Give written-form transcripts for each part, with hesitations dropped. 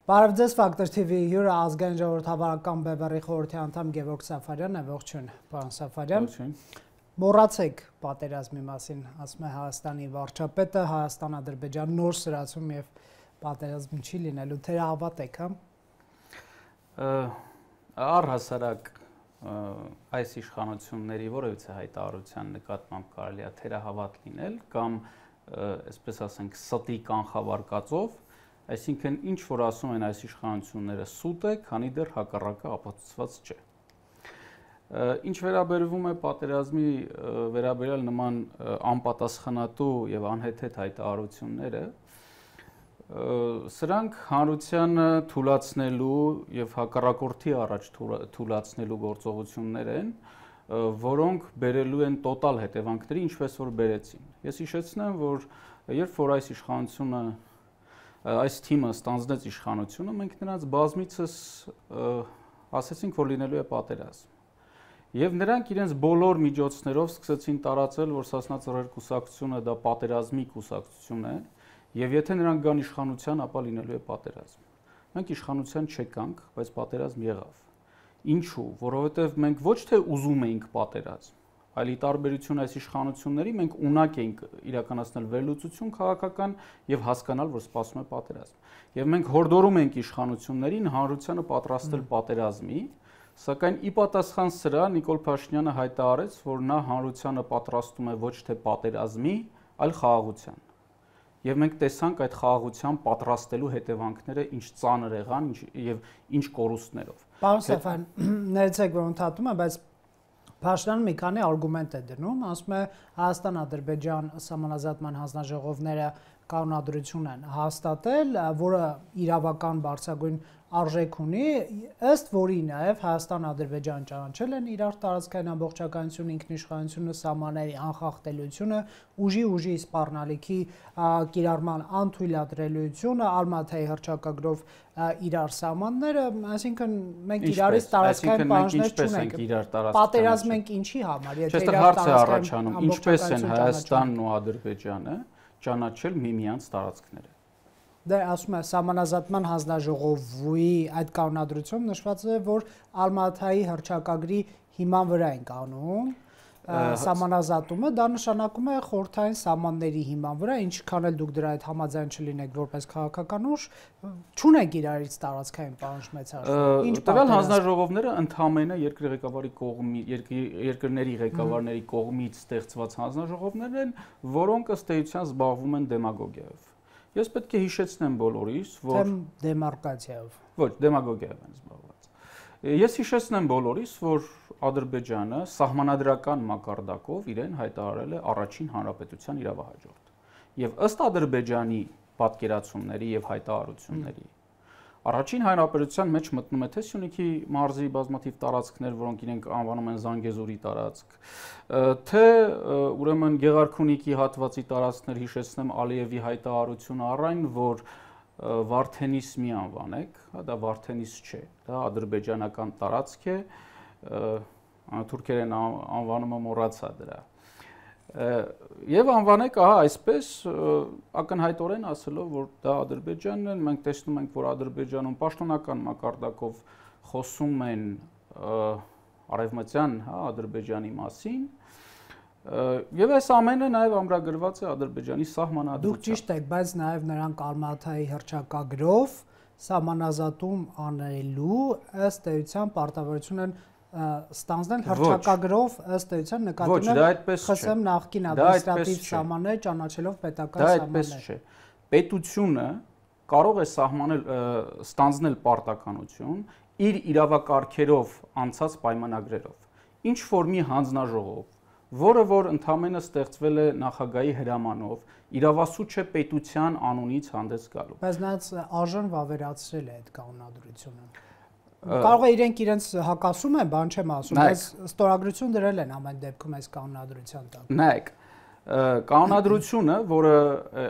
Բարև ձեզ, Ֆակտոր TV հյուրը ազգային ժողովրդավարական բևեռի խորհրդի անդամ Գևորգ Սաֆարյանն է, ողջույն, պարոն Սաֆարյան։ Մոռացեք պատերազմի մասին, ասում է Հայաստանի վարչապետը, Հայաստան-Ադրբեջան նոր սրացում եւ պատերազմ չի լինելու, թերահավատ եք, հա։ Առհասարակ այս իշխանությունների որևիցե հայտարարության նկատմամբ կարելի է թերահավատ լինել կամ այսպես ասենք ստի կանխավարկածով, այսինքն ինչ որ ասում են այս իշխանությունները սուտ է, քանի դեռ հակառակը ապացուցված չէ։ Ինչ վերաբերվում է պատերազմի վերաբերյալ նման անպատասխանատու եւ անհեթեթ հայտարարությունները, սրանք հանրությանը թուլացնելու եւ հակառակորդի առաջ թուլացնելու գործողություններ են, որոնք բերելու են տոտալ հետևանքների, ինչպես որ բերեցին։ Ես հիշեցնեմ, որ երբ որ այս իշխանությունը այս թիմը ստանձնեց իշխանությունը, մենք նրանց բազմիցս ասացինք, որ լինելու է պատերազմ։ Եվ նրանք իրենց բոլոր միջոցներով սկսեցին տարածել, որ Սասնա Ծռեր կուսակցությունը դա պատերազմի կուսակցություն է, եւ եթե նրանք գան իշխանության, ապա լինելու է պատերազմ։ Մենք իշխանության չեկանք, բայց պատերազմ եղավ։ Ինչու՞, որովհետեւ մենք ոչ թե ուզում էինք պատերազմ, այլ ի տարբերություն այս իշխանությունների մենք ունակ էինք իրականացնել վերլուծություն քաղաքական եւ հասկանալ, որ սպասում է պատերազմ։ Եվ մենք հորդորում ենք իշխանություններին հանրությանը պատրաստել պատերազմի, սակայն ի պատասխան սրա Նիկոլ Փաշինյանը հայտարարեց, որ նա հանրությանը պատրաստում է ոչ թե պատերազմի, այլ խաղաղության։ Եվ մենք տեսանք այդ խաղաղության պատրաստելու հետևանքները ինչ ծանր եղան եւ ինչ կորուստներով։ Պարոն Սաֆարյան, ներեցեք, որ ընդհատում եմ, բայց Փաշինյանը մի քանի արգումենտ է դնում, ասում է Հայաստան-Ադրբեջան սահմանազատման հանձնաժողովները կանոնադրություն են հաստատել, որը իրավական բարձրագույն արժեք ունի, ըստ որի նաև Հայաստան-Ադրբեջան ճանաչել են իրար տարածքային ամբողջականություն, ինքնիշխանությունը, սահմանների անխախտելիությունը, ուժի սպառնալիքի կիրառման անթույլատրելիությունը, Ալմաթայի հռչակագրով իրար սահմանները, այսինքն մենք իրարից տարածքային պահանջներ չունենք։ Պատերազմ ենք ինչի համար, եթե իրար տարածքային ինչպես են Հայաստանն ու Ադրբեջանը ճանաչել միմյանց տարածքները։ Դե ասում է սահմանազատման հանձնաժողովի այդ կանոնադրությունում նշված է, որ Ալմաթայի հռչակագրի հիման վրա են կանում սահմանազատումը, դա նշանակում է խորհրդային սահմանների հիման վրա, ինչքան էլ դուք դրա հետ համաձայն չլինեք որպես քաղաքական ուժ, չունեք իրարից տարածքային պահանջ մեծ արժեք։ Տվյալ հանձնաժողովները ընդհանրապես երկրի ղեկավարի երկրների ղեկավարների կողմից ստեղծված հանձնաժողովներ են, որոնք ըստ էության զբաղվում են դեմագոգիայով։ Ես պետք է հիշեցնեմ բոլորիս, որ դեմարկացիայով։ Ոչ, դեմագոգիայով են զբաղված։ Ես հիշեցնեմ բոլորիս, որ Ադրբեջանը սահմանադրական մակարդակով իրեն հայտարարել է առաջին հանրապետության իրավահաջորդ։ Եվ ըստ Ադրբեջանի պատկերացումների եւ հայտարարությունների առաջին հանրապետության մեջ մտնում է թե Սյունիքի մարզի բազմաթիվ տարածքներ, որոնք իրենք անվանում են Զանգեզուրի տարածք, թե ուրեմն Գեղարքունիքի հատվածի տարածքներ, հիշեցնեմ Ալիևի հայտարարությունը առայն, որ Վարդենիս մի անվանեք, դա Վարդենիս չէ, դա ադրբեջանական տարածք է, թուրքերեն անվանումը մոռացա դրա։ Եվ անվանեք այսպես ակնհայտորեն ասելով, որ դա Ադրբեջանն են, մենք տեսնում ենք, որ Ադրբեջանում պաշտոնական մակարդակով խոսում են արևմտյան Ադրբեջանի մասին, եւ այս ամենը նաեւ ամրագրված է Ադրբեջանի սահմանադրությամբ։ Դուք ճիշտ եք, բայց նաեւ նրանք Ալմաթայի հռչակագրով սահմանազատում անելու ըստ էության պարտավորություն են ստանձնել հռչակագրով ըստ էության նկատի ունեմ ԽՍՀՄ նախկին ադմինիստրատիվ սահմանները ճանաչելով պետական սահմաններ։ Դա այդպես չէ։ Պետությունը կարող է ստանձնել պարտականություն իր իրավակարգերով անցած պայմանագրերով։ Ինչ որ մի հանձնաժողով, որը որ ընդհանրապես ստեղծվել է նախագահի հրամանով, իրավասու չէ պետության անունից հանդես գալու։ Բայց նրանց արժան վավերացրել է այդ կանոնադրությունը։ Կարող է իրենց հակասում են, բան չեմ ասում, բայց ստորագրություն դրել են ամեն դեպքում այս կանոնադրության տակ։ Նայեք, կանոնադրությունը, որը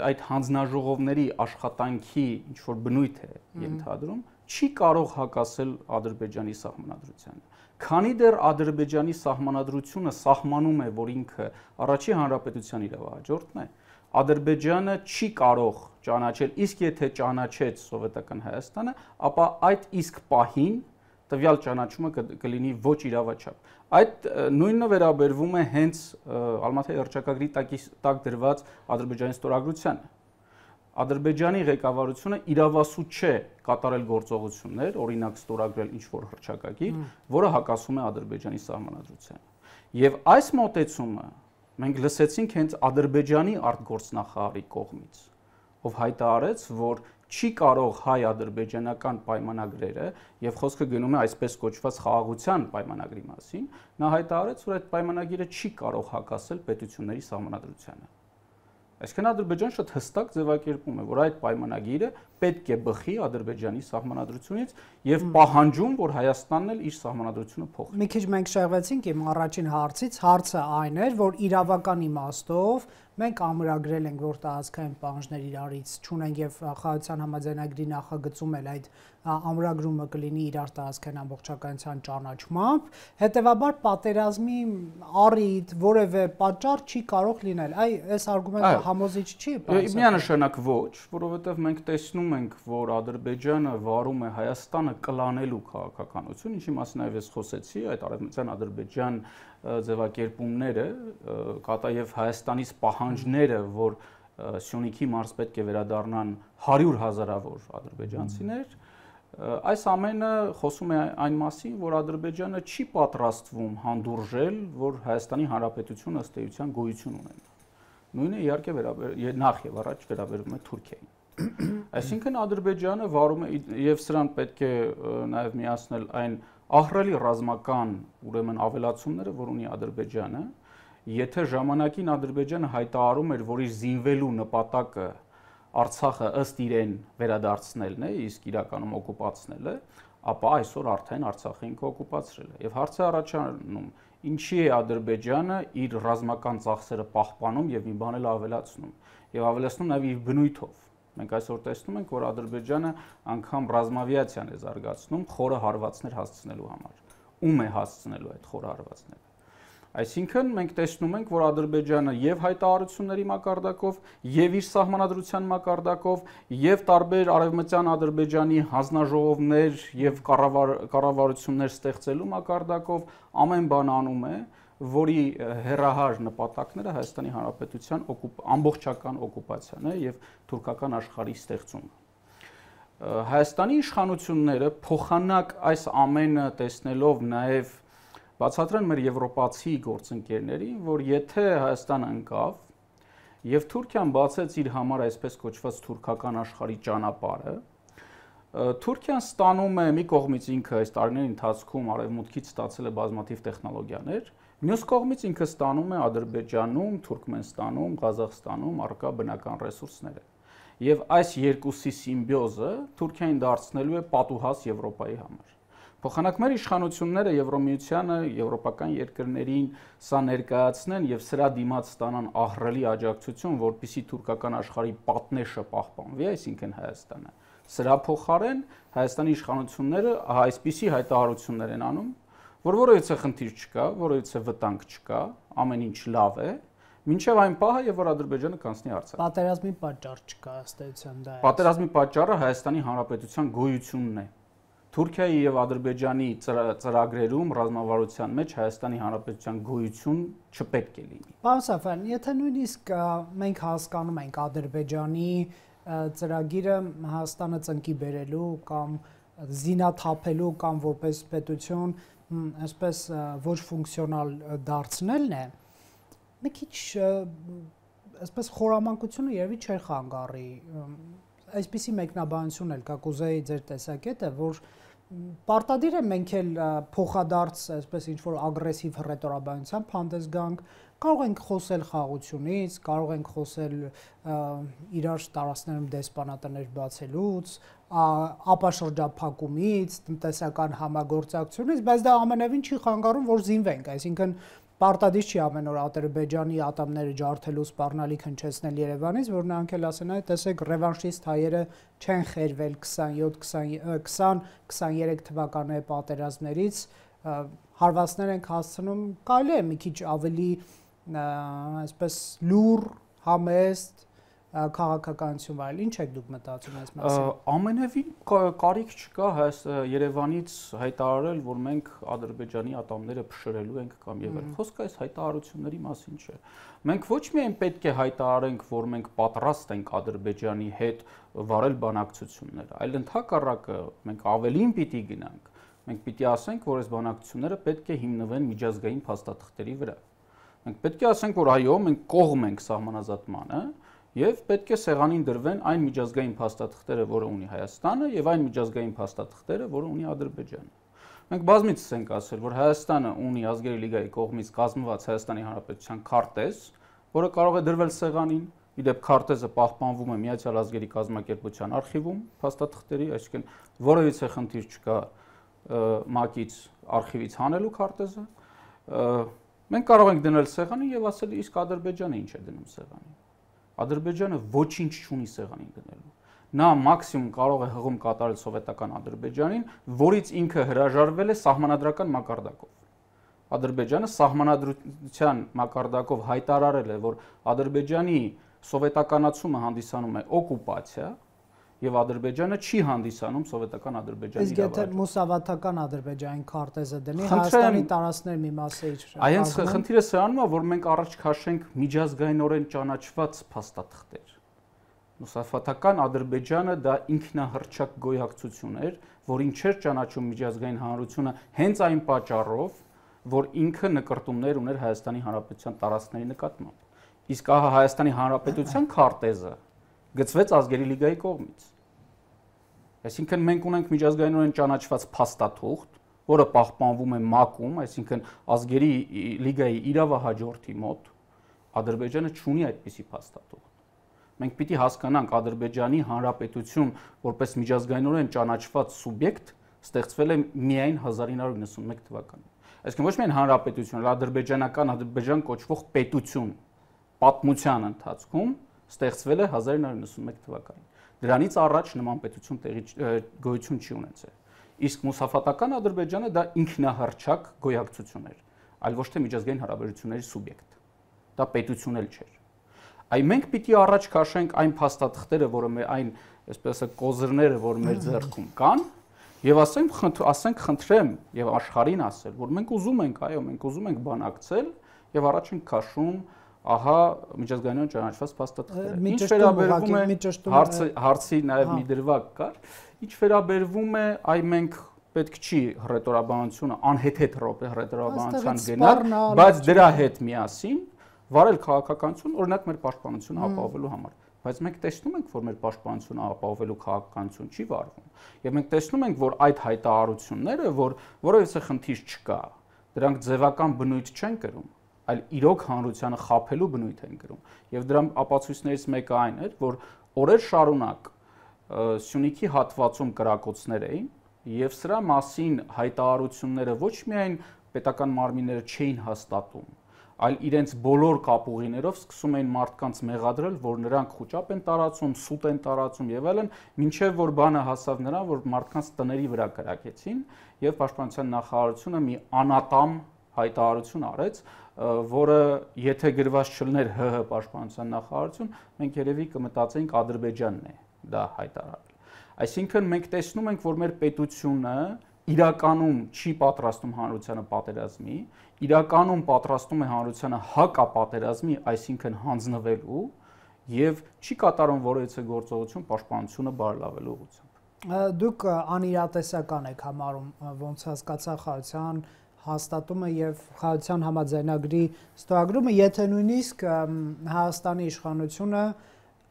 այդ հանձնաժողովների աշխատանքի ինչ որ բնույթ է ենթադրում, չի կարող հակասել Ադրբեջանի սահմանադրությանը։ Քանի դեռ Ադրբեջանի սահմանադրությունը սահմանում է, որ ինքը առաջի հանրապետության իրավահաջորդն է, Ադրբեջանը չի կարող ճանաչել, իսկ եթե ճանաչեց Սովետական Հայաստանը, ապա այդ իսկ պահին տվյալ ճանաչումը կլինի ոչ իրավաչափ։ Այդ նույնը վերաբերվում է հենց Ալմաթայի հռչակագրի տակ դրված Ադրբեջանի ստորագրությանը։ Ադրբեջանի ղեկավարությունը իրավասու չէ կատարել գործողություններ, օրինակ ստորագրել ինչ-որ հռչակագիր, որը հակասում է Ադրբեջանի սահմանադրությանը։ Եվ այս մոտեցումը մենք լսեցինք հենց Ադրբեջանի արտգործնախարարի կողմից, ով հայտարարեց, որ չի կարող հայ-ադրբեջանական պայմանագրերը, եւ խոսքը գնում է այսպես կոչված խաղաղության պայմանագրի մասին, նա հայտարարեց, որ այդ պայմանագիրը չի կարող հակասել պետությունների սահմանադրությանը։ Այսինքն Ադրբեջանը շատ հստակ ձևակերպում է, որ այդ պայմանագիրը պետք է բխի Ադրբեջանի սահմանադրությունից եւ պահանջում, որ Հայաստանն էլ իր սահմանադրությունը փոխի։ Մի քիչ մենք շեղվեցինք իմ առաջին հարցից, հարցը այն էր, որ իրավական իմաստով մենք ամրագրել ենք, որ տարածքային պահանջներ իրարից չունենք եւ խաղաղության համաձայնագրի նախագծում էլ այդ ամրագրումը կլինի իրար տարածքային ամբողջականության ճանաչմամբ, հետեւաբար պատերազմի առիթ որևէ պատճառ չի կարող լինել։ Այս արգումենտը համոզիչ չի։ Միանշանակ ոչ, որովհետեւ մենք տեսնում ենք, որ Ադրբեջանը վարում է Հայաստանը կլանելու քաղաքականություն, ինչի մասին այլևս խոսեցի, այդ արևմտյան Ադրբեջան ձևակերպումները կատայև Հայաստանից պահանջները, որ Սյունիքի մարզ պետք է վերադառնան 100,000-ավոր ադրբեջանցիներ, այս ամենը խոսում է այն մասին, որ Ադրբեջանը չի պատրաստվում հանդուրժել, որ Հայաստանի Հանրապետությունը ըստ էության գոյություն ունենա։ Նույնը իհարկե նախ եւ առաջ վերաբերում է Թուրքիային։ Այսինքն Ադրբեջանը վարում է եւ սրան պետք է նաեւ միացնել այն ահռելի ռազմական ուրեմն ավելացումները, որ ունի Ադրբեջանը, եթե ժամանակին Ադրբեջանը հայտարարում էր, որ իր զինվելու նպատակը Արցախը ըստ իրեն վերադարձնելն է, իսկ իրականում օկուպացնելն է, ապա այսօր արդեն Արցախը ինքը օկուպացրել է։ Եվ հարցը առաջանում, ինչի է Ադրբեջանը իր ռազմական ծախսերը պահպանում եւ մի բան էլ ավելացնում, եւ ավելացնում նաեւ իր բնույթով։ Մենք այսօր տեսնում ենք, որ Ադրբեջանը անգամ ռազմավիացիան է զարգացնում խորը հարվածներ հասցնելու համար։ Ում է հասցնելու այդ խորը հարվածները։ Այսինքն մենք տեսնում ենք, որ Ադրբեջանը եւ հայտարարությունների մակարդակով, եւ իր սահմանադրության մակարդակով, եւ տարբեր արևմտյան Ադրբեջանի հանձնաժողովներ եւ կառավարություններ ստեղծելու մակարդակով ամեն բան անում է, որի հերահար նպատակները Հայաստանի Հանրապետության ամբողջական օկուպացիան է եւ թուրքական աշխարհի ստեղծումը։ Հայաստանի իշխանությունները փոխանակ այս ամենը տեսնելով նաեւ բացատրեն մեր եվրոպացի գործընկերներին, որ եթե Հայաստանը ընկավ եւ Թուրքիան բացեց իր համար այսպես կոչված թուրքական աշխարհի ճանապարհը, Թուրքիան ստանում է մի կողմից ինքը այս տարիների ընթացքում արևմուտքից ստացել է բազմաթիվ տեխնոլոգիաներ, մյուս կողմից ինքը ստանում է Ադրբեջանում, Թուրքմենստանում, Ղազախստանում առկա բնական ռեսուրսները։ Եվ այս երկուսի սիմբիոզը Թուրքիային դարձնելու է պատուհաս Եվրոպայի համար։ Փոխանակ մեր իշխանությունները Եվրոմիությանը, եվրոպական երկրներին սա ներկայացնեն եւ սրա դիմաց ստանան ահռելի աջակցություն, որպիսի թուրքական աշխարհի պատնեշը պահպանվի, այսինքն Հայաստանը։ Սրա փոխարեն Հայաստանի իշխանությունները այսպիսի հայտարարություններ են անում, որ որևիցե խնդիր չկա, որևիցե վտանգ չկա, ամեն ինչ լավ է, մինչև այն պահը, երբ որ Ադրբեջանը կանցնի Արցախ։ Պատերազմի պատճառ չկա, ըստ էության դա է։ Պատերազմի պատճառը Հայաստանի Հանրապետության գոյությունն է։ Թուրքիայի եւ Ադրբեջանի ծրագրերում ռազմավարության մեջ Հայաստանի Հանրապետության գոյություն չպետք է լինի։ Պարոն Սաֆարյան, եթե նույնիսկ մենք հասկանում ենք Ադրբեջանի ծրագիրը Հայաստանը ծնկի բերելու կամ զինաթափելու կամ որպես պետություն այսպես ոչ ֆունկցիոնալ դարձնելն է, մի քիչ այսպես խորամանկությունը երևի չէր խանգարի։ Այսպիսի մեկնաբանություն էլ կա, կուզեի ձեր տեսակետը, որ պարտադիր է մենք էլ փոխադարձ այսպես ինչ-որ ագրեսիվ հռետորաբանությամբ հանդես գանք, կարող ենք խոսել խաղաղությունից, կարող ենք խոսել իրար տարածքներում դեսպանատներ բացելուց, ապաշրջափակումից, տնտեսական համագործակցությունից, բայց դա ամենևին չի խանգարում, որ զինվենք, այսինքն պարտադիր չի ամեն օր Ադրբեջանի ատամները ջարդելու սպառնալիք հնչեցնել Երևանից, որ նրանք էլ ասեն, այ տեսեք ռևանշիստ հայերը չեն խերվել 20-23 թվականի պատերազմներից, հարվածներ ենք հասցնում, կարելի է մի քիչ ավելի այսպես լուր, համեստ, քաղաքականություն վայել։ Ինչ եք դուք մտածում այս մասին։ Ամենևին կարիք չկա Երևանից հայտարարել, որ մենք Ադրբեջանի ատամները փշրելու ենք կամ եւ այլ։ Խոսքը այս հայտարարությունների մասին չէ։ Մենք ոչ միայն պետք է հայտարարենք, որ մենք պատրաստ ենք Ադրբեջանի հետ վարել բանակցություններ, այլ ընդհակառակը մենք ավելին պիտի գնանք։ Մենք պիտի ասենք, որ այս բանակցությունները պետք է հիմնվեն միջազգային փաստաթղթերի վրա։ Մենք պետք է ասենք, որ այո, մենք կողմ ենք սահմանազատմանը եւ պետք է սեղանին դրվեն այն միջազգային փաստաթղթերը, որը ունի Հայաստանը, եւ այն միջազգային փաստաթղթերը, որը ունի Ադրբեջանը։ Մենք բազմիցս ենք ասել, որ Հայաստանը ունի ազգերի լիգայի կողմից կազմված Հայաստանի Հանրապետության քարտեզ, որը կարող է դրվել սեղանին։ Իդեպ քարտեզը պահպանվում է Միացյալ Ազգերի Կազմակերպության արխիվում փաստաթղթերի, այսինքն որևիցե խնդիր չկա ՄԱԿ-ից արխիվից հանելու քարտեզը։ Մենք կարող ենք դնել սեղանին եւ ասել, իսկ Ադրբեջանը ինչ է դնում սեղանին։ Ադրբեջանը ոչինչ չունի սեղանին դնելու։ Նա մաքսիմում կարող է հղում կատարել սովետական Ադրբեջանին, որից ինքը հրաժարվել է սահմանադրական մակարդակով։ Ադրբեջանը սահմանադրության մակարդակով հայտարարել է, որ Ադրբեջանի սովետականացումը հանդիսանում է օկուպացիա եւ Ադրբեջանը չի հանդիսանում սովետական Ադրբեջանի իրավարար։ Իսկ եթե մուսավաթական Ադրբեջանի քարտեզը դնի, Հայաստանի տարածքների մի մասը իր։ Այնց խնդիրը սրանում է, որ մենք առաջ քաշենք միջազգայինորեն ճանաչված փաստաթղթեր։ Մուսավաթական Ադրբեջանը դա ինքնահռչակ գոյակցություն էր, որին չէր ճանաչում միջազգային հանրությունը հենց այն պատճառով, որ ինքը նկարտումներ ուներ Հայաստանի Հանրապետության տարածքների նկատմամբ։ Իսկ ահա Հայաստանի Հանրապետության քարտեզը գծվեց ազգերի լիգայի կողմից։ Այսինքն մենք ունենք միջազգայինորեն ճանաչված փաստաթուղթ, որը պահպանվում է ՄԱԿ-ում, այսինքն ազգերի լիգայի իրավահաջորդի մոտ, Ադրբեջանը չունի այդպիսի փաստաթուղթ։ Մենք պիտի հասկանանք Ադրբեջանի Հանրապետություն որպես միջազգայինորեն ճանաչված սուբյեկտ ստեղծվել է միայն 1991 թվականին։ Այսինքն ոչ միայն հանրապետություն, այլ ադրբեջանական Ադրբեջան կոչվող պետություն պատմության ընթացքում ստեղծվել է 1991 թվականին։ Դրանից առաջ նման պետություն գոյություն չի ունեցել։ Իսկ մուսավաթական Ադրբեջանը դա ինքնահռչակ գոյակցություն էր, այլ ոչ թե միջազգային հարաբերությունների սուբյեկտ։ Դա պետություն էլ չէր։ Այ մենք պիտի առաջ քաշենք այն փաստաթղթերը, որը այն, այսպես ասած, կոզրները, որ մեր ձեռքում կան, եւ ասենք խնդրեմ եւ աշխարհին ասել, որ մենք ուզում ենք, այո, մենք ուզում ենք բանակցել եւ առաջ ենք քաշում ահա միջազգայինորեն ճանաչված փաստաթղթերը։ Ինչ վերաբերվում է հարցի նաև մի դրվագ կար, ինչ վերաբերվում է այ մենք պետք չի հռետորաբանությունը անհեթեթ հռետորաբանության գնալ, բայց դրա հետ միասին վարել քաղաքականություն, օրինակ մեր պաշտպանությունը ապահովելու համար։ Բայց մենք տեսնում ենք, որ մեր պաշտպանությունը ապահովելու քաղաքականություն չի վարվում։ Եվ մենք տեսնում ենք, որ այդ հայտարարությունները, որ որևիցե խնդիր չկա, դրանք ձևական բնույթ չեն կրում, այլ իրոք հանրությանը խաբելու բնույթ են կրում։ Եվ դրա ապացույցներից մեկը այն էր, որ օրեր շարունակ Սյունիքի հատվածում կրակոցներ էին, եւ սրա մասին հայտարարությունները ոչ միայն պետական մարմինները չէին հաստատում, այլ իրենց բոլոր կապուղիներով սկսում էին մարդկանց մեղադրել, որ նրանք խուճապ են տարածում, սուտ են տարածում եւ այլն, մինչեւ որ բանը հասավ նրան, որ մարդկանց տների վրա կրակեցին եւ պաշտպանության նախարարությունը մի անատամ հայտարարություն արեց, որը եթե գրված չլներ ՀՀ պաշտպանության նախարարություն, մենք երևի կմտածեինք Ադրբեջանն է դա հայտարարել։ Այսինքն մենք տեսնում ենք, որ մեր պետությունը իրականում չի պատրաստում հանրությանը պատերազմի, իրականում պատրաստում է հանրությանը հակապատերազմի, այսինքն հանձնվելու եւ չի կատարում որևիցե գործողություն պաշտպանությունը բարելավելու ուղղությամբ։ Դուք անիրատեսական եք համարում, ոնց հասկացա, խաղաղության հաստատումը եւ խաղաղության համաձայնագրի ստորագրումը, եթե նույնիսկ Հայաստանի իշխանությունը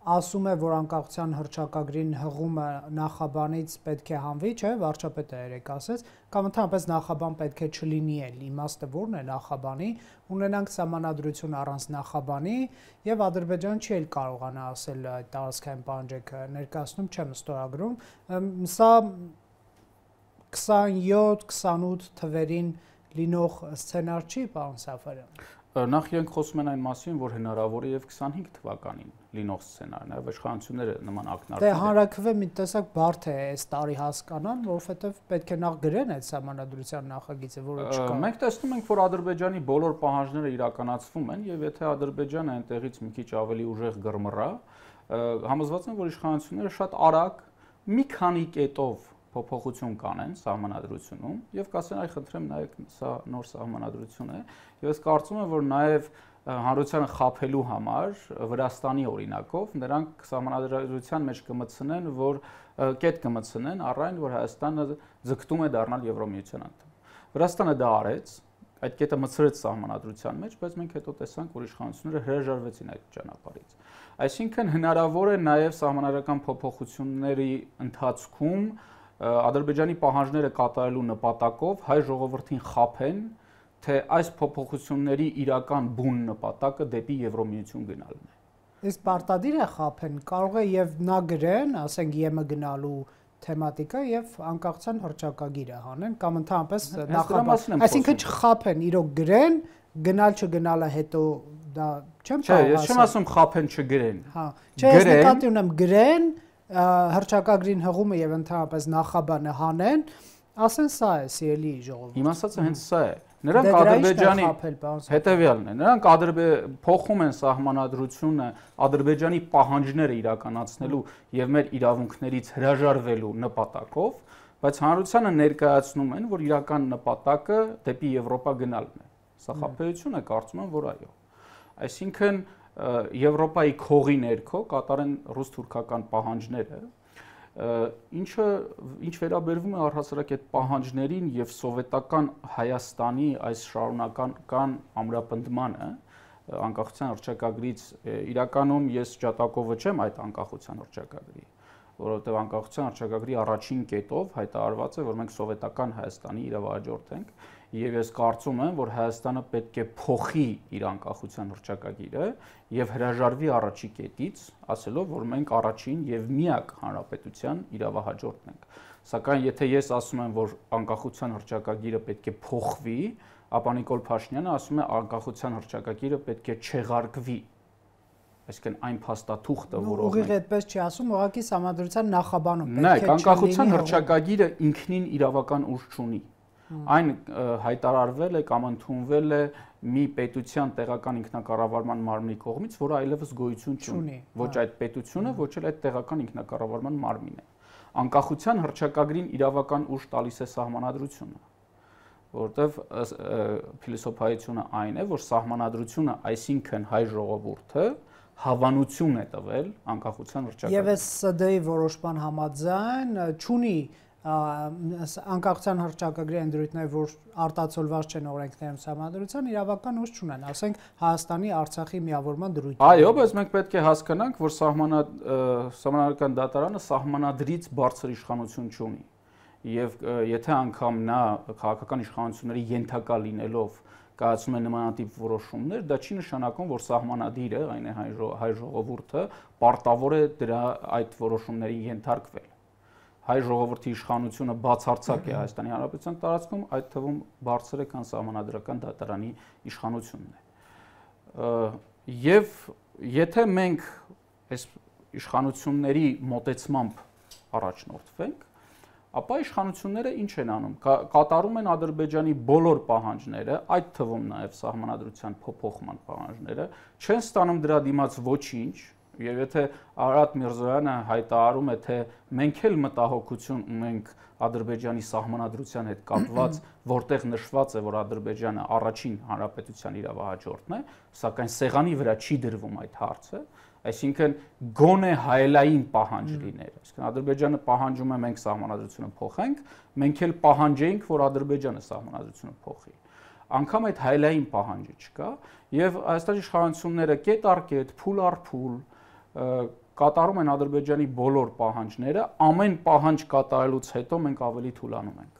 ասում է, որ անկախության հռչակագրին հղումը նախաբանից պետք է հանվի, չէ, վարչապետը երեք ասեց, կամ ընդհանրապես նախաբան պետք է չլինի էլ, իմաստը որն է նախաբանի, ունենանք սահմանադրություն առանց նախաբանի եւ Ադրբեջանը չի էլ կարողանա ասել այդ տարածքային պահանջը ներկայացնում չեմ ստորագրում, սա 27-28 թվերին լինող սցենար չի, պարոն Սաֆարյան։ Նախ իրենք խոսում են այն մասին, որ հնարավոր է եւ 25 թվականին լինող սցենարն է, իշխանությունները նման ակնարկներ։ Դե հանրակրվե մի տեսակ բարդ է այս տարի հասկանան, որովհետեւ պետք է նախ գրեն այդ սահմանադրության նախագիծը, որը չկա։ Մենք տեսնում ենք, որ Ադրբեջանի բոլոր պահանջները իրականացվում են եւ եթե Ադրբեջանը այնտեղից մի քիչ ավելի ուժեղ գրմռա, համոզված եմ, որ իշխանությունները շատ արագ մի քանի կետով փոփոխություն կանեն սահմանադրությունում եւ կասեն այ խնդրեմ նայեք սա նոր սահմանադրություն է եւ ես կարծում եմ որ նաեւ հանրությանը խաբելու համար Վրաստանի օրինակով նրանք սահմանադրության մեջ կմտցնեն որ կետ կմտցնեն առայն որ Հայաստանը ձգտում է դառնալ Եվրոմիության անդամ Վրաստանը դա արեց այդ կետը մտցրեց սահմանադրության մեջ բայց մենք հետո տեսանք որ իշխանությունները հրաժարվեցին այդ ճանապարհից այսինքն հնարավոր է նաեւ սահմանադրական փոփոխությունների ընթացքում Ադրբեջանի պահանջները կատարելու նպատակով հայ ժողովրդին խաբեն, թե այս փոփոխությունների իրական բուն նպատակը դեպի Եվրոմիություն գնալն է։ Իսկ պարտադիր է խաբեն, կարող է եւ նա գրեն, ասենք ԵՄ գնալու թեմատիկա եւ անկախության հռչակագիրը հանեն կամ ընդհանրապես նախաբան։ Այսինքն չխաբեն, իրոք գրեն, գնալ չգնալը հետո դա չեմ կարող ասել։ Չէ, ես չեմ ասում խաբեն չգրեն։ Հա, չէ, ես նկատի ունեմ գրեն հռչակագրին հղումը եւ ընդհանրապես նախաբանը հանեն, ասեն սա է սիրելի ժողովուրդ։ Իմ ասածը հենց սա է։ Նրանք Ադրբեջանի հետեւյալն է։ Նրանք փոխում են սահմանադրությունը Ադրբեջանի պահանջները իրականացնելու եւ մեր իրավունքներից հրաժարվելու նպատակով, բայց հանրությանը ներկայացնում են, որ իրական նպատակը դեպի Եվրոպա գնալն է։ Սա խաբեություն է, կարծում եմ, որ այո։ Այսինքն Եվրոպայի քողի ներքո կատարեն ռուս-թուրքական պահանջները, ինչ վերաբերվում է առհասարակ այդ պահանջներին եւ սովետական Հայաստանի այս շարունակական ամրապնդմանը անկախության հռչակագրից իրականում ես ջատակովը չեմ այդ անկախության հռչակագրի, որովհետեւ անկախության հռչակագրի առաջին կետով հայտարարված է, որ մենք սովետական Հայաստանի իրավահաջորդ ենք եւ ես կարծում եմ, որ Հայաստանը պետք է փոխի իր անկախության հռչակագիրը եւ հրաժարվի առաջի կետից, ասելով, որ մենք առաջին եւ միակ հանրապետության իրավահաջորդն ենք։ Սակայն եթե ես ասում եմ, որ անկախության հռչակագիրը պետք է փոխվի, ապա Նիկոլ Փաշինյանը ասում է անկախության հռչակագիրը պետք է չեղարկվի։ Այսինքն այն փաստաթուղթը, որով ուղիղ այդպես չի ասում, ուղղակի սահմանադրության նախաբանում պետք է Նայեք, անկախության հռչակագիրը ինքնին իրավական ուժ չունի։ Այն հայտարարվել է կամ ընդունվել է մի պետության տեղական ինքնակառավարման մարմնի կողմից, որը այլևս գոյություն չունի։ Ոչ այդ պետությունը, ոչ էլ այդ տեղական ինքնակառավարման մարմինը։ Անկախության հռչակագրին իրավական ուժ տալիս է սահմանադրությունը, որովհետև փիլիսոփայությունը այն է, որ սահմանադրությունը, այսինքն հայ ժողովուրդը հավանություն է տվել անկախության հռչակագրին։ Եվ այս ՍԴ-ի որոշման համաձայն չունի անկախության հռչակագրի ընդրույթներ, որ արտացոլված չեն օրենքներում սահմանադրության, իրավական ուժ չունեն, ասենք Հայաստանի Արցախի միավորման դրույթը։ Այո, բայց մենք պետք է հասկանանք, որ սահմանադրական դատարանը սահմանադրից բարձր իշխանություն չունի։ Եվ եթե անգամ նա քաղաքական իշխանությունների ենթակա լինելով կայացնում է նմանատիպ որոշումներ, դա չի նշանակում, որ սահմանադիրը, այն է հայ ժողովուրդը, պարտավոր է դրա այդ որոշումների ենթարկվել։ Հայ ժողովրդի իշխանությունը բացարձակ է Հայաստանի Հանրապետության տարածքում, այդ թվում բարձր է, քան սահմանադրական դատարանի իշխանությունն է։ Եվ եթե մենք այս իշխանությունների մոտեցմամբ առաջնորդվենք, ապա իշխանությունները ինչ են անում։ Կատարում են Ադրբեջանի բոլոր պահանջները, այդ թվում նաև սահմանադրության փոփոխման պահանջները, չեն ստանում դրա դիմաց ոչինչ։ Եվ եթե Արարատ Միրզոյանը հայտարարում է, թե մենք էլ մտահոգություն ունենք Ադրբեջանի սահմանադրության հետ կապված, որտեղ նշված է, որ Ադրբեջանը առաջին հանրապետության իրավահաջորդն է, սակայն սեղանի վրա չի դրվում այդ հարցը, այսինքն գոնե հայելային պահանջ լիներ։ Այսինքն Ադրբեջանը պահանջում է մենք սահմանադրությունը փոխենք, մենք էլ պահանջենք, որ Ադրբեջանը սահմանադրությունը փոխի։ Անկամ այդ հայելային պահանջը չկա, եւ Հայաստանի իշխանությունները կետ առ կետ, փուլ առ փուլ կատարում են Ադրբեջանի բոլոր պահանջները, ամեն պահանջ կատարելուց հետո մենք ավելի թուլանում ենք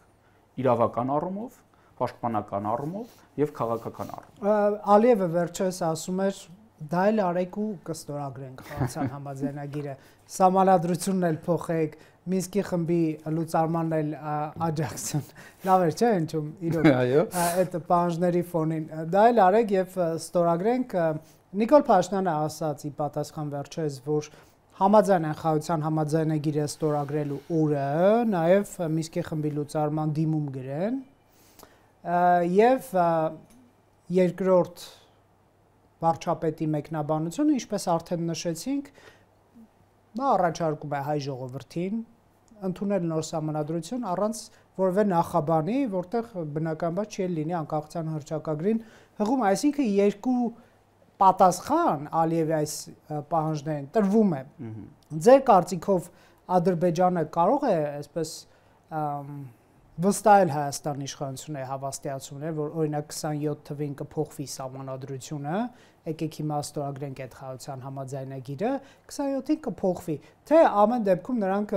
իրավական առումով, պաշտպանական առումով եւ քաղաքական առումով։ Ալիևը վերջերս ասում էր դա էլ արեք ու կստորագրենք խաղացան համաձայնագիրը, սահմանադրությունն էլ փոխեք, Մինսկի խմբի լուծարմանն էլ աջակցեն։ Լավ էր, չէ՞, ինչու՞մ իրոք այդ պահանջների ֆոնին։ Դա էլ արեք եւ ստորագրենք։ Նիկոլ Փաշինյանը ասաց ի պատասխան վերջերս, որ համաձայն են խաղացան համաձայնագիրը ստորագրելու օրը, նաեւ Մինսկի խմբի լուծարման դիմում գրեն եւ երկրորդ վարչապետի մեկնաբանությունը, ինչպես արդեն նշեցինք, Նա առաջարկում է հայ ժողովրդին ընդունել նոր սահմանադրություն առանց որևէ նախաբանի, որտեղ բնականաբար չի լինի անկախության հռչակագրին հղում, այսինքն երկու պատասխան Ալիևի այս պահանջներին տրվում է։ Ձեր կարծիքով Ադրբեջանը կարող է այսպես վստահել Հայաստանի իշխանությունների հավաստիացումներ, որ օրինակ 27 թվին կփոխվի սահմանադրությունը, եկեք հիմա ստորագրենք այդ խաղաղության համաձայնագիրը, 27-ին կփոխվի, թե ամեն դեպքում նրանք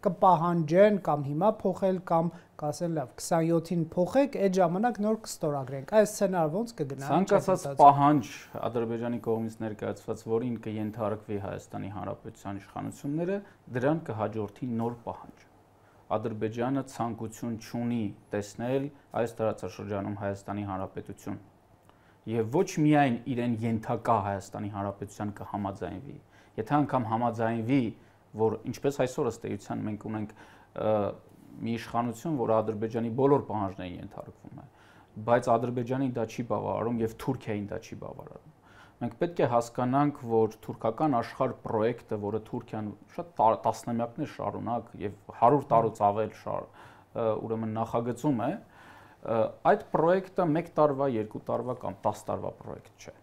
կպահանջեն կամ հիմա փոխել կամ կասեն լավ 27-ին փոխեք, այդ ժամանակ նոր կստորագրենք։ Այս սցենարը ոնց կգնա։ Ցանկացած պահանջ Ադրբեջանի կողմից ներկայացված, որին կենթարկվի Հայաստանի Հանրապետության իշխանությունները, դրան կհաջորդի նոր պահանջ։ Ադրբեջանը ցանկություն չունի տեսնել այս տարածաշրջանում Հայաստանի Հանրապետություն եւ ոչ միայն իրեն ենթակա Հայաստանի Հանրապետության կհամաձայնվի, եթե անգամ համաձայնվի, որ ինչպես այսօր ըստ էության մենք ունենք մի իշխանություն, որը Ադրբեջանի բոլոր պահանջներին ենթարկվում է, բայց Ադրբեջանին դա չի բավարարում եւ Թուրքիային դա չի բավարարում։ Մենք պետք է հասկանանք, որ թուրքական աշխարհ պրոյեկտը, որը Թուրքիան շատ տասնամյակներ շարունակ եւ 100 տարուց ավել ուրեմն նախագծում է, այդ պրոյեկտը 1 տարվա, 2 տարվա կամ 10 տարվա պրոյեկտ չէ։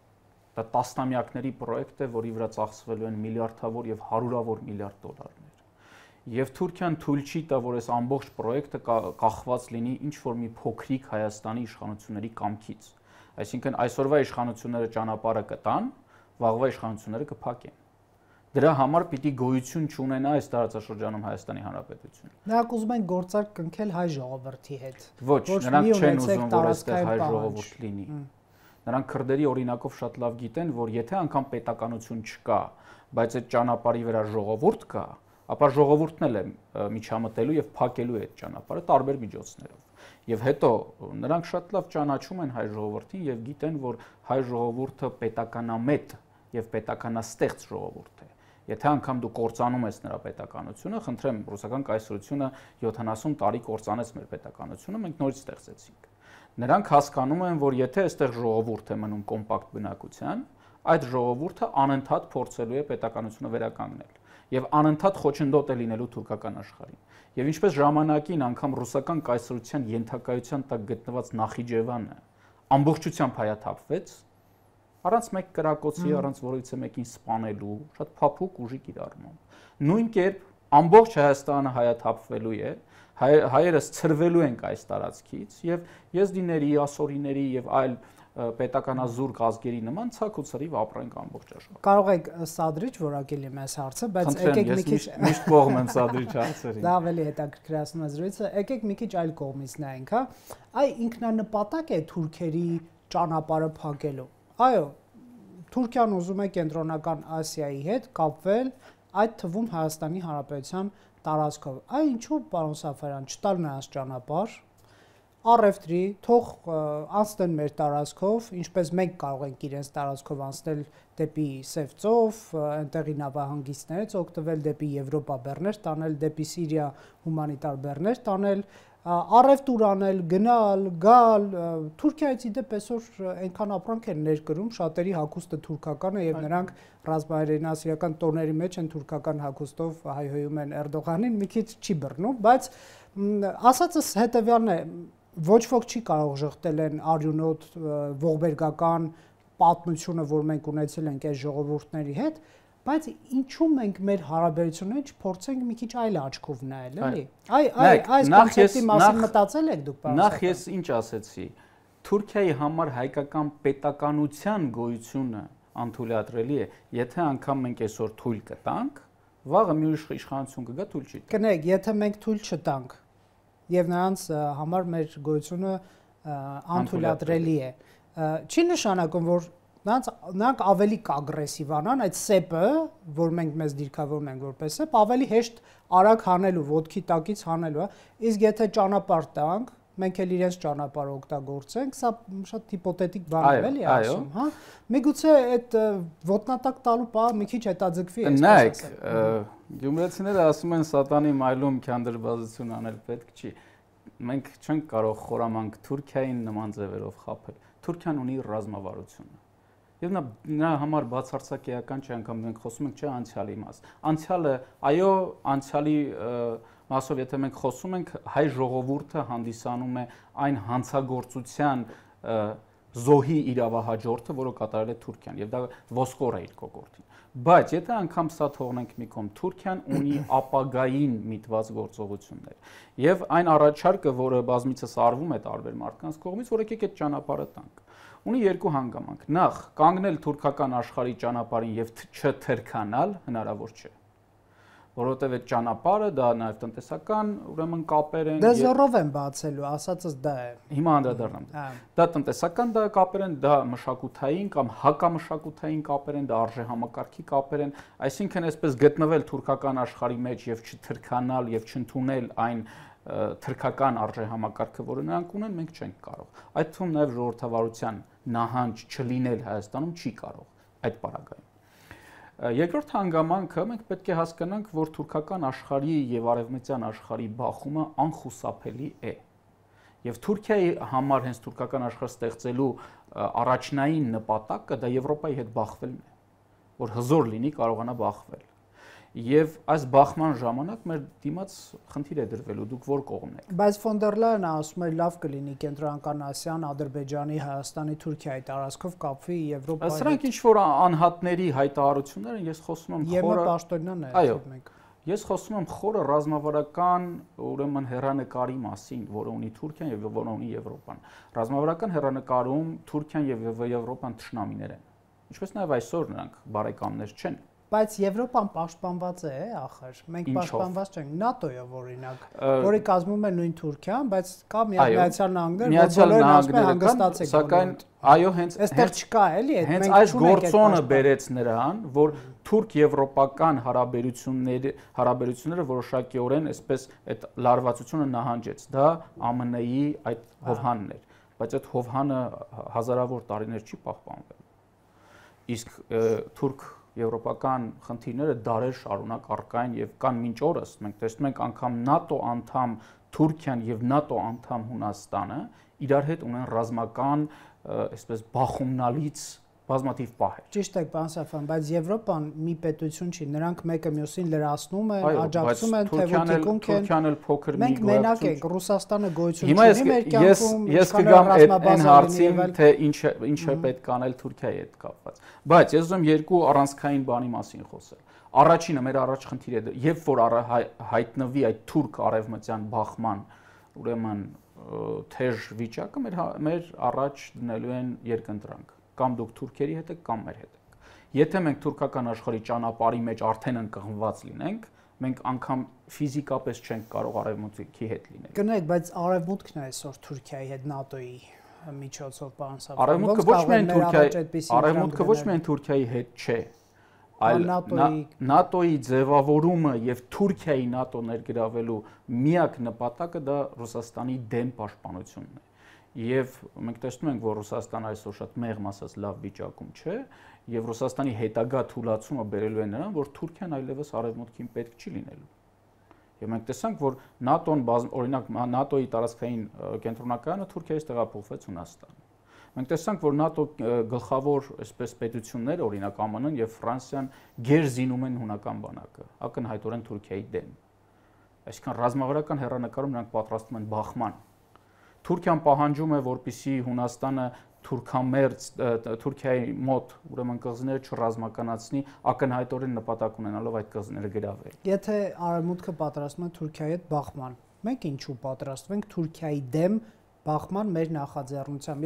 Դա տասնամյակների պրոյեկտ է, որի վրա ծախսվելու են միլիարդավոր եւ հարյուրավոր միլիարդ դոլարներ։ Եվ Թուրքիան թույլ չի տա, որ այս ամբողջ պրոյեկտը կախված լինի ինչ որ մի փոքրիկ Հայաստանի իշխանությունների կամքից։ Այսինքն այսօրվա իշխանությունները ճանապարհը կտան, վաղվա իշխանությունները կփակեն։ Դրա համար պիտի գոյություն չունենա այս տարածաշրջանում Հայաստանի Հանրապետությունը։ Նրանք ուզում են գործարք կնքել հայ ժողովրդի հետ։ Ոչ, նրանք չեն ուզում, որ այստեղ հայ ժողովուրդ լինի։ Նրանք քրդերի օրինակով շատ լավ գիտեն, որ եթե անգամ պետականություն չկա, բայց այդ ճանապարհի վրա ժողովուրդ կա, ապա ժողովուրդն էլ է միջամտելու եւ փակելու այդ ճանապարհը տարբեր միջոցներով։ Եվ հետո նրանք շատ լավ ճանաչում են հայ ժողովրդին եւ գիտեն, որ հայ ժողովուրդը պետականամետ եւ պետականաստեղծ ժողովուրդ է։ Եթե անգամ դու կործանում ես նրա պետականությունը, խնդրեմ, ռուսական կայսրությունը 70 տարի կործանեց մեր պետականությունը, մենք նորից ստեղծեցինք։ Նրանք հասկանում են, որ եթե այստեղ ժողովուրդ է մնում կոմպակտ բնակության, այդ ժողովուրդը անընդհատ փորձելու է պետականությունը վերականգնել եւ անընդհատ խոչընդոտ է լինելու թուրքական աշխարհին։ Եվ ինչպես ժամանակին անգամ ռուսական կայսրության ենթակայության տակ գտնված Նախիջևանը ամբողջությամբ հայաթափվեց, առանց մեկ կրակոցի, առանց որևիցե մեկին սպանելու, շատ փափուկ ուժի կիրառմամբ։ Նույն կերպ ամբողջ Հայաստանը հայաթափվելու է, հայերս ցրվելու ենք այս տարածքից եւ եզդիների, ասորիների եւ այլ պետականազուրկ ազգերի նման ցակ ու ցրիվ ապրենք ամբողջ աշխարհում։ Կարող եք սադրիչ որակել իմ այս հարցը, բայց եկեք մի քիչ միշտ կողմ եմ սադրիչ հարցերին։ Դա ավելի հետաքրքրացնում է զրույցը։ Եկեք մի քիչ այլ կողմից նայենք, հա։ Այ ինքնանպատակ է թուրքերի ճանապարհը փակելու։ Այո, Թուրքիան ուզում է կենտրոնական Ասիայի հետ կապվել, այդ թվում Հայաստանի Հանրապետության տարածքով։ Այ ինչու, պարոն Սաֆարյան, չտալ նրանց ճանապարհ, առևտրի, թող անցնեն մեր տարածքով, ինչպես մենք կարող ենք իրենց տարածքով անցնել դեպի Սևծով, այնտեղի նավահանգիստներից օգտվել, դեպի Եվրոպա բեռներ տանել, դեպի Սիրիա հումանիտար բեռներ տանել, առևտուր անել, գնալ, գալ, Թուրքիայից իդեպ այսօր այնքան ապրանք են ներկրում, շատերի հագուստը թուրքական է եւ նրանք ռազմավարական տոների մեջ են թուրքական հագուստով հայհոյում են Էրդողանին, մի քիչ չի բռնում, բայց ասածս հետեւյալն է, ոչ ոք չի կարող ժխտել են արյունոտ ողբերգական պատմությունը, որ մենք ունեցել ենք այս ժողովուրդների հետ, բայց ինչու մենք մեր հարաբերությունները չփորձենք մի քիչ այլ աչքով նայել, էլի։ Այս կոնցեպտի մասին մտածել եք դուք, պարոն։ Նախ ես ինչ ասեցի, Թուրքիայի համար հայկական պետականության գոյությունը անթույլատրելի է, եթե անգամ մենք այսօր թույլ կտանք, վաղը մի իշխանություն կգա թույլ չի տա։ Կնեք, եթե մենք թույլ չտանք եւ նրանց համար մեր գոյությունը անթույլատրելի է, չի նշանակում, որ նրանք ավելի կագրեսիվանան, այդ սեպը, որ մենք մեզ դիրքավորում ենք որպես սեպ, ավելի հեշտ արագ հանելու, ոտքի տակից հանելու, իսկ եթե ճանապարհ տանք, մենք էլ իրենց ճանապարհը օգտագործենք, սա շատ հիպոթետիկ բան է, էլի ասում, հա։ Միգուցե այդ ոտնատակ տալու պահը մի քիչ հետաձգվի, այսպես ասեմ։ Գյումրեցիները ասում են սատանի մայլում քանդրբազություն անել պետք չի։ Մենք չենք կարող խորամանկ Թուրքիային նման ձևերով խաբել։ Թուրքիան ունի ռազմավարությունը։ Եվ նա համար բացարձակեական չէ, անգամ մենք խոսում ենք չէ անցյալի մաս։ Անցյալը, այո, անցյալի մասով եթե մենք խոսում ենք, հայ ժողովուրդը հանդիսանում է այն հանցագործության զոհի իրավահաջորդը, որը կատարել է Թուրքիան, եւ դա ոսկոր է իր կողքին։ Բայց եթե անգամ սա թողնենք մի կողմ, Թուրքիան ունի ապագային միտված գործողություններ։ Եվ այն առաջարկը, որը բազմիցս արվում է տարբեր մարդկանց կողմից, որ եկեք այդ ճանապարհը տանք, ունի երկու հանգամանք։ Նախ, կանգնել թուրքական աշխարհի ճանապարհին եւ չթրքանալ հնարավոր չէ։ Որովհետև այդ ճանապարհը դա նաև տնտեսական, ուրեմն կապեր են։ Դա զորով են բացելու, ասածս դա է։ Հիմա անդրադառնամ։ Դա տնտեսական դա կապեր են, դա մշակութային կամ հակամշակութային կապեր են, դա արժեհամակարգի կապեր են, այսինքն այսպես գտնվել թուրքական աշխարհի մեջ եւ չթրքանալ եւ չընդունել այն թրքական արժեհամակարգը, որը նրանք ունեն, մենք չենք կարող։ Այդ թվում նաև ժողովրդավարության նահանջ չլինել Հայաստանում չի կարող այդ պարագայում։ Երկրորդ հանգամանքը մենք պետք է հասկանանք, որ թուրքական աշխարհի եւ արևմտյան աշխարհի բախումը անխուսափելի է։ Եվ Թուրքիայի համար հենց թուրքական աշխարհ ստեղծելու առաջնային նպատակը դա Եվրոպայի հետ բախվելն է, որ հզոր լինի, կարողանա բախվել։ Եվ այս բախման ժամանակ մեր դիմաց խնդիր է դրվելու, դուք որ կողմն եք։ Բայց ֆոն դեր Լայենը ասում է լավ կլինի Կենտրոնական Ասիան, Ադրբեջանի, Հայաստանի, Թուրքիայի տարածքով կապվի Եվրոպայի։ Սրանք ինչ որ անհատների հայտարարություններ են, ես խոսում եմ խորը պաշտոնյան է, այո, ես խոսում եմ խորը ռազմավարական, ուրեմն հեռանկարի մասին, որը ունի Թուրքիան եւ որը ունի Եվրոպան։ Ռազմավարական հեռանկարում Թուրքիան եւ Եվրոպան թշնամիներ են։ Ինչպես նաեւ այսօր նրանք բարեկամներ չեն։ Բայց Եվրոպան պաշտպանված է, ախր։ Մենք պաշտպանված չենք ՆԱՏՕ-ով օրինակ, որի կազմում է նույն Թուրքիան, բայց կա Միացյալ Նահանգներ, որ բոլորն ասում են հանգստացեք։ Սակայն այո, հենց այստեղ չկա էլի, հենց այս գործոնը բերեց նրան, որ թուրք-եվրոպական հարաբերությունները որոշակիորեն այսպես այդ լարվածությունը նահանջեց։ Դա ԱՄՆ-ի այդ հովհանն էր, բայց այդ հովհանը հազարավոր տարիներ չի պահպանվել։ Իսկ թուրք եվրոպական խնդիրները դարեր շարունակ առկա են եւ կան մինչ օրս մենք տեսնում ենք անգամ ՆԱՏՕ անդամ Թուրքիան եւ ՆԱՏՕ անդամ Հունաստանը իրար հետ ունեն ռազմական այսպես բախումնալից բազմաթիվ պահեր։ Ճիշտ է, պարոն Սաֆյան, բայց Եվրոպան մի պետություն չի, նրանք մեկը մյուսին լրացնում են, աջակցում են, թեւոթիկունք են։ Թուրքիան էլ փոքր մի մենք մենակ ենք, Ռուսաստանը գոյություն ունի մեր կյանքում։ Ես կգամ այն հարցին, թե ինչ է պետք անել Թուրքիայի հետ կապված։ Բայց ես ուզում երկու առանցքային բանի մասին խոսել։ Առաջինը մեր առաջ խնդիրը է, երբ որ հայտնվի այդ թուրք արևմտյան բախման, ուրեմն թեժ վիճակը մեր առաջ դնելու են երկընտրանք։ Կամ դուք թուրքերի հետ եք, կամ մեր հետ եք։ Եթե մենք թուրքական աշխարհի ճանապարհի մեջ արդեն ընկղմված լինենք, մենք անգամ ֆիզիկապես չենք կարող արևմուտքի հետ լինել։ Կնայեք, բայց արևմուտքն է այսօր Թուրքիայի հետ ՆԱՏՕ-ի միջոցով, պարոն Սաֆյան։ Արևմուտքը ոչ միայն Թուրքիայի հետ չէ, այլ ՆԱՏՕ-ի ձևավորումը եւ Թուրքիայի ՆԱՏՕ ներգրավելու միակ նպատակը դա Ռուսաստանի դեմ պաշտպանությունն է։ Եվ մենք տեսնում ենք, որ Ռուսաստանը այսօր շատ մեղմ ասած լավ վիճակում չէ, եւ Ռուսաստանի հետագա թուլացումը բերելու է նրան, որ Թուրքիան այլևս արևմուտքին պետք չի լինելու։ Եվ մենք տեսանք, որ ՆԱՏՕ-ն օրինակ ՆԱՏՕ-ի տարածքային կենտրոնակայանը Թուրքիայից տեղափոխվեց Հունաստան։ Մենք տեսանք, որ ՆԱՏՕ գլխավոր այսպես պետությունները, օրինակ ԱՄՆ-ն եւ Ֆրանսիան գերզինում են հունական բանակը, ակնհայտորեն Թուրքիայի դեմ։ Այսինքն ռազմավարական հեռանկարում նրանք պատրաստվում են բախման։ Թուրքիան պահանջում է, որպեսզի Հունաստանը թուրքամերձ Թուրքիայի մոտ ուրեմն կղզիները չռազմականացնի, ակնհայտորեն նպատակ ունենալով այդ կղզիները գրավել։ Եթե արևմուտքը պատրաստվում է Թուրքիայի հետ բախման, մենք ինչու պատրաստվում ենք Թուրքիայի դեմ բախման մեր նախաձեռնությամբ։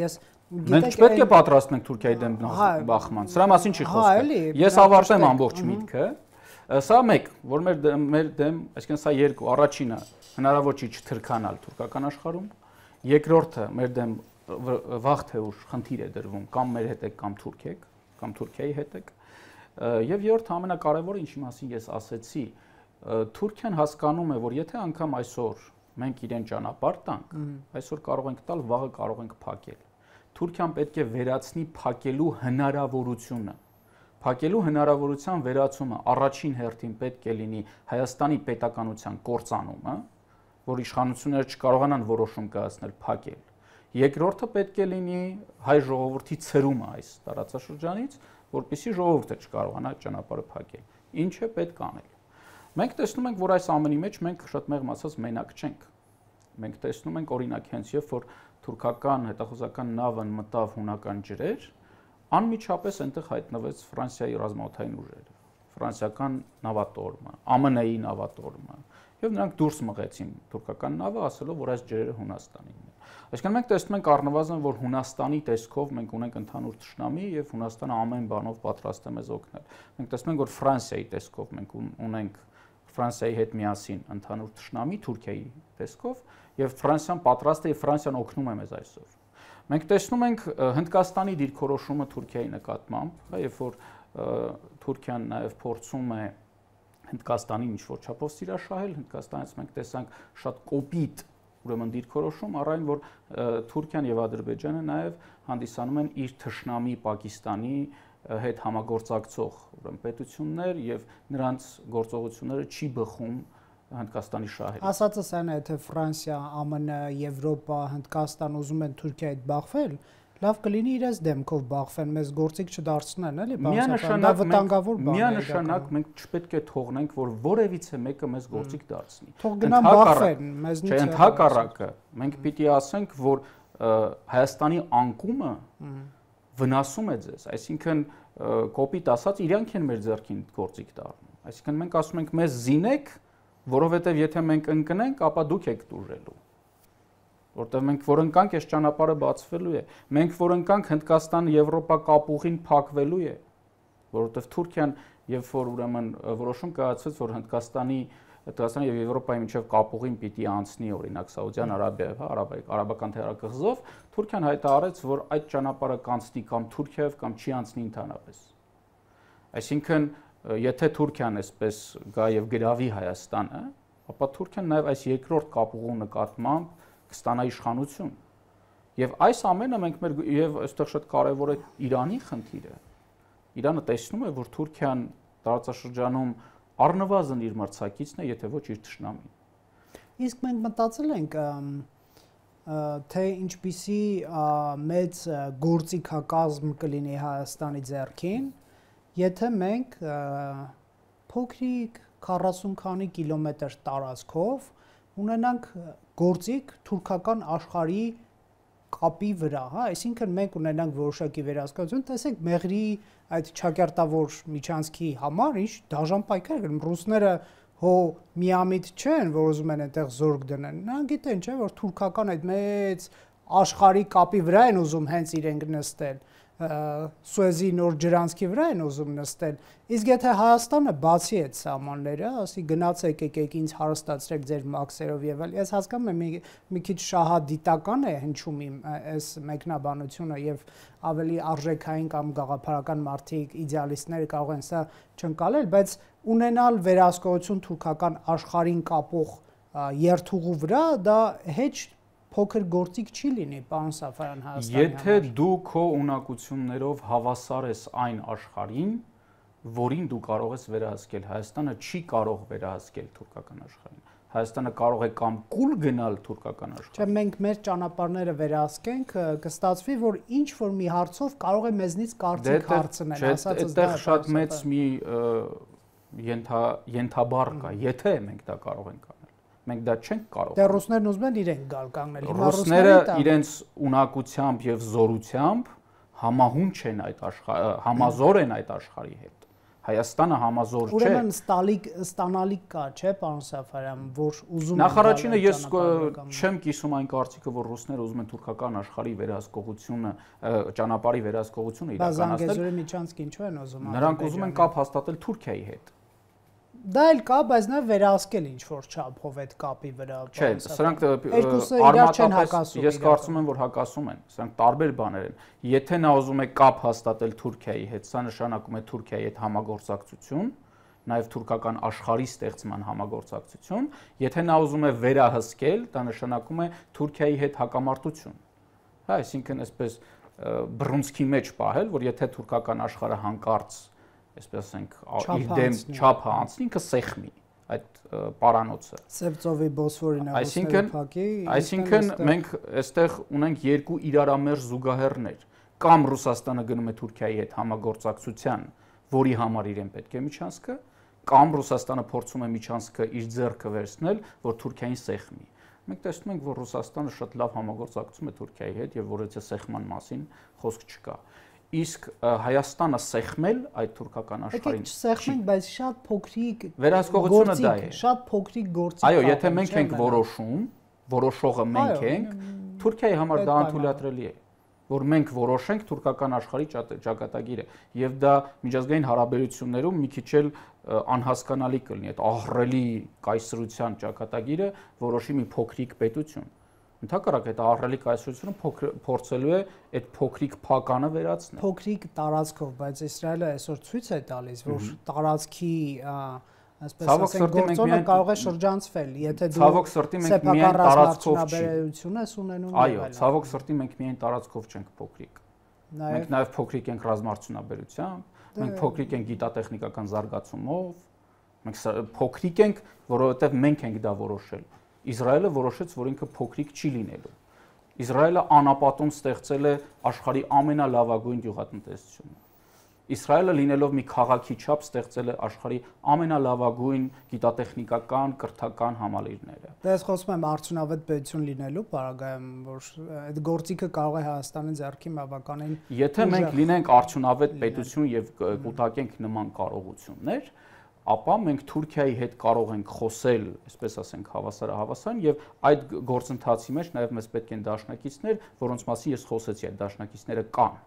Մենք չպետք է պատրաստենք Թուրքիայի դեմ բախման։ Սրա մասին չի խոսքը։ Ես ավարտեմ ամբողջ միտքը։ Սա մեկ, որ մեր դեմ, այսինքն սա երկու, առաջինը հնարավոր չի չթրքանալ թուրքական աշխարհում, երկրորդը մեր դեմ վաղ թե ուշ խնդիր է դրվում կամ մեր հետ եք կամ թուրք եք, կամ Թուրքիայի հետ եք։ Եվ երրորդը ամենակարևորը, ինչի մասին ես ասեցի, Թուրքիան հասկանում է, որ եթե անգամ այսօր մենք իրեն ճանապարհ տանք, այսօր կարող ենք տալ, վաղը կարող ենք փակել։ Թուրքիան պետք է վերացնի փակելու հնարավորությունը։ Փակելու հնարավորության վերացումը առաջին հերթին պետք է լինի Հայաստանի պետականության կործանումը, որ իշխանությունները չկարողանան որոշում կայացնել փակել։ Երկրորդը պետք է լինի հայ ժողովրդի ցրումը այս տարածաշրջանից, որպեսզի ժողովուրդը չկարողանա այդ ճանապարհը փակել։ Ինչ է պետք անել։ Մենք տեսնում ենք, որ այս ամենի մեջ մենք շատ մեղմ ասած մենակ չենք։ Մենք տեսնում ենք օրինակ հենց երբ որ թուրքական հետախուզական նավը մտավ հունական ջրեր, անմիջապես այնտեղ հայտնվեց Ֆրանսիայի ռազմաօդային ուժերը, ֆրանսիական նավատորմը, ԱՄՆ-ի նավատորմը, եւ նրանք դուրս մղեցին թուրքական նավը, ասելով, որ այս ջրերը Հունաստանինն են։ Այսինքն մենք տեսնում ենք առնվազն, որ Հունաստանի տեսքով մենք ունենք ընդհանուր ճշնամի եւ Հունաստանը ամեն բանով պատրաստ է մեզ օգնել։ Մենք տեսնում ենք, որ Ֆրանսիայի տեսքով մենք ունենք Ֆրանսիայի հետ միասին ընդհանուր ճշնամի, Թուրքիայի տեսքով, եւ Ֆրանսիան պատրաստ է եւ Ֆրանսիան օգնում է մեզ այսօր։ Մենք տեսնում ենք Հնդկաստանի դիրքորոշումը Թուրքիայի նկատմամբ, հա, երբ որ Թուրքիան նաեւ փորձում է Հնդկաստանին ինչ-որ չափով սիրաշահել, Հնդկաստանից մենք տեսանք շատ կոպիտ ուրեմն դիրքորոշում, առայն որ Թուրքիան եւ Ադրբեջանը նաեւ հանդիսանում են իր թշնամի Պակիստանի հետ համագործակցող ուրեմն պետություններ եւ նրանց գործողությունները չի բխում Հնդկաստանի շահերից։ Ասածս այն է, թե Ֆրանսիա, ԱՄՆ, Եվրոպա, Հնդկաստան ուզում են Թուրքիայի հետ բախվել, լավ կլինի իրենց դեմքով բախվեն, մեզ գործիք չդարձնեն, էլի, միանշանակ մենք չպետք է թողնենք, որ որևիցե մեկը մեզ գործիք դարձնի։ Թող գնան բախվեն, մեզնից ընդհակառակը, մենք պիտի ասենք, որ Հայաստանի անկումը վնասում է ձեզ, այսինքն կոպիտ ասած իրանք են մեր ձեռքին գործիք դառնում։ Այսինքն մենք ասում ենք մեզ զինեք, որովհետև եթե մենք ընկնենք, ապա դուք եք տուժելու։ Որտեղ մենք որ ընկանք, այս ճանապարհը բացվելու է։ Մենք որ ընկանք, Հնդկաստան Եվրոպա կապուղին փակվելու է, որովհետև Թուրքիան երբ որ ուրեմն որոշում կայացվեց, որ Հնդկաստանի եւ Եվրոպայի միջև կապուղին պիտի անցնի, օրինակ Սաուդյան Արաբիայով, հա, արաբական թերակղզով, Թուրքիան հայտարարեց, որ այդ ճանապարհը կանցնի կամ Թուրքիայով կամ չի անցնի ընդհանրապես։ Այսինքն, եթե Թուրքիան այսպես գա եւ գրավի Հայաստանը, ապա Թուրքիան նաեւ այս երկրորդ կապուղու նկատմամբ կստանա իշխանություն։ Եվ այս ամենը մենք եւ այստեղ շատ կարեւոր է Իրանի խնդիրը։ Իրանը տեսնում է, որ Թուրքիան տարածաշրջանում առնվազն իր մրցակիցն է, եթե ոչ իր թշնամին։ Իսկ մենք մտածել ենք, թե ինչպիսի մեծ գործիքակազմ կլինի Հայաստանի ձեռքին, եթե մենք փոքրիկ 40 քանի կիլոմետր տարածքով ունենանք գործիք թուրքական աշխարհի կապի վրա, հա, այսինքն մենք ունենանք որոշակի վերահսկողություն, տեսեք Մեղրի այդ ճակերտավոր միջանցքի համար ինչ դաժան պայքար գնում, ռուսները հո միամիտ չեն, որ ուզում են այնտեղ զորք դնեն, նրանք գիտեն, չէ, որ թուրքական այդ մեծ աշխարհի կապի վրա են ուզում հենց իրենք նստել, Սուեզի նոր ջրանցքի վրա են ուզում նստել, իսկ եթե Հայաստանը բացի այդ սահմանները, ասի գնացեք եկեք ինձ հարստացրեք ձեր մաքսերով եւ այլ, ես հասկանում եմ մի քիչ շահադիտական է հնչում իմ այս մեկնաբանությունը եւ ավելի արժեքային կամ գաղափարական մարդիկ, իդեալիստները կարող են սա չընկալել, բայց ունենալ վերահսկողություն թուրքական աշխարհին կապող երթուղու վրա դա հեչ փոքր գործիք չի լինի, պարոն Սաֆարյան, Հայաստանի համար։ Եթե դու քո ունակություններով հավասար ես այն աշխարհին, որին դու կարող ես վերահսկել, Հայաստանը չի կարող վերահսկել թուրքական աշխարհին։ Հայաստանը կարող է կամ կուլ գնալ թուրքական աշխարհին։ Չէ, մենք մեր ճանապարհները վերահսկենք, կստացվի, որ ինչ որ մի հարցով կարող է մեզնից կարծիք հարցնել, ասածս դա է։ Այդտեղ շատ մեծ մի ենթաբառ կա, եթե մենք դա կարող ենք անել։ Մենք դա չենք կարող։ Դե ռուսներն ուզում են իրենք գալ կանգնել։ Հիմա ռուսները իրենց ունակությամբ եւ զորությամբ համահունչ են այդ համազոր են այդ աշխարհի հետ։ Հայաստանը համազոր չէ։ Ուրեմն ստանալիք կա, չէ, պարոն Սաֆարյան, որ ուզում են։ Նախարարինը ես չեմ կիսում այն կարծիքը, որ ռուսները ուզում են թուրքական աշխարհի վերահսկողությունը, ճանապարհի վերահսկողությունը իրականացնել։ Զանգեզուրի միջանցք ինչու են ուզում։ Նրանք ուզում են կապ հաստատել Թուրքիայի հետ։ Դա էլ կա, բայց նաև վերահսկել ինչ որ չափով այդ կապի վրա։ Չէ, սրանք արմատապես ես կարծում եմ, որ հակասում են։ Սրանք տարբեր բաներ են։ Եթե նա ուզում է կապ հաստատել Թուրքիայի հետ, սա նշանակում է Թուրքիայի հետ համագործակցություն, նաև թուրքական աշխարհի ստեղծման համագործակցություն։ Եթե նա ուզում է վերահսկել, դա նշանակում է Թուրքիայի հետ հակամարտություն։ Հա, այսինքն այսպես բռունցքի մեջ պահել, որ եթե թուրքական աշխարհը հանկարծ այսպես ասենք իր դեմ չափը անցնի, ինքը սեղմի։ այդ պարանոցը։ Սևծովի Բոսֆորի նավոցների փակի։ Այսինքն մենք այստեղ ունենք երկու իրարամերժ զուգահեռներ։ Կամ Ռուսաստանը գնում է Թուրքիայի հետ համագործակցության, որի համար իրեն պետք է միջանցքը, կամ Ռուսաստանը փորձում է միջանցքը իր ձեռքը վերցնել, որ Թուրքիային սեղմի։ Մենք տեսնում ենք, որ Ռուսաստանը շատ լավ համագործակցում է Թուրքիայի հետ եւ որ այդ սեղման մասին խոսք չկա։ Իսկ Հայաստանը սեղմել այդ թուրքական աշխարհին։ Սեղմենք, բայց շատ փոքրիկ վերահսկողությունը դա է։ Շատ փոքրիկ գործիք։ Այո, եթե մենք ենք որոշում, որոշողը մենք ենք, Թուրքիայի համար դա անթույլատրելի է, որ մենք որոշենք թուրքական աշխարհի ճակատագիրը եւ դա միջազգային հարաբերություններում մի քիչ էլ անհասկանալի կլինի այդ ահռելի կայսրության ճակատագիրը որոշի մի փոքրիկ պետություն։ Ընդհակառակ այդ ահռելի կայսրությունը փորձելու է այդ փոքրիկ փականը վերացնել։ Փոքրիկ տարածքով, բայց Իսրայելը այսօր ցույց է տալիս, որ տարածքի այսպես ասենք գործոնը կարող է շրջանցվել, եթե դու ցավոք սրտի մենք միայն տարածքով ես ունենում։ Այո, ցավոք սրտի մենք միայն տարածքով չենք փոքրիկ։ Մենք նաև փոքրիկ ենք ռազմարտությունաբերությամբ, մենք փոքրիկ ենք գիտատեխնիկական զարգացումով, մենք փոքրիկ ենք, որովհետև մենք ենք դա որոշել։ Իսրայելը որոշեց, որ ինքը փոքրիկ չի լինելու։ Իսրայելը անապատում ստեղծել է աշխարհի ամենալավագույն գյուղատնտեսությունը։ Իսրայելը լինելով մի քաղաքի չափ ստեղծել է աշխարհի ամենալավագույն գիտատեխնիկական, կրթական համալիրները։ Դա ես խոսում եմ արդյունավետ պետություն լինելու պարագայում, որ այդ գործիքը կարող է Հայաստանի ձեռքին բավականին։ Եթե մենք լինենք արդյունավետ պետություն եւ կուտակենք նման կարողություններ, ապա մենք Թուրքիայի հետ կարող ենք խոսել, այսպես ասենք, հավասարահավասարն եւ այդ գործընթացի մեջ նաեւ մեզ պետք են դաշնակիցներ, որոնց մասին ես խոսեցի, այդ դաշնակիցները կան։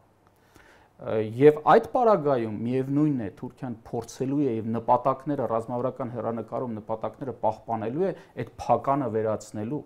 Եվ այդ պարագայում միևնույնն է Թուրքիան փորձելու է եւ նպատակները ռազմավարական հեռանկարում նպատակները պահպանելու է այդ փականը վերացնելու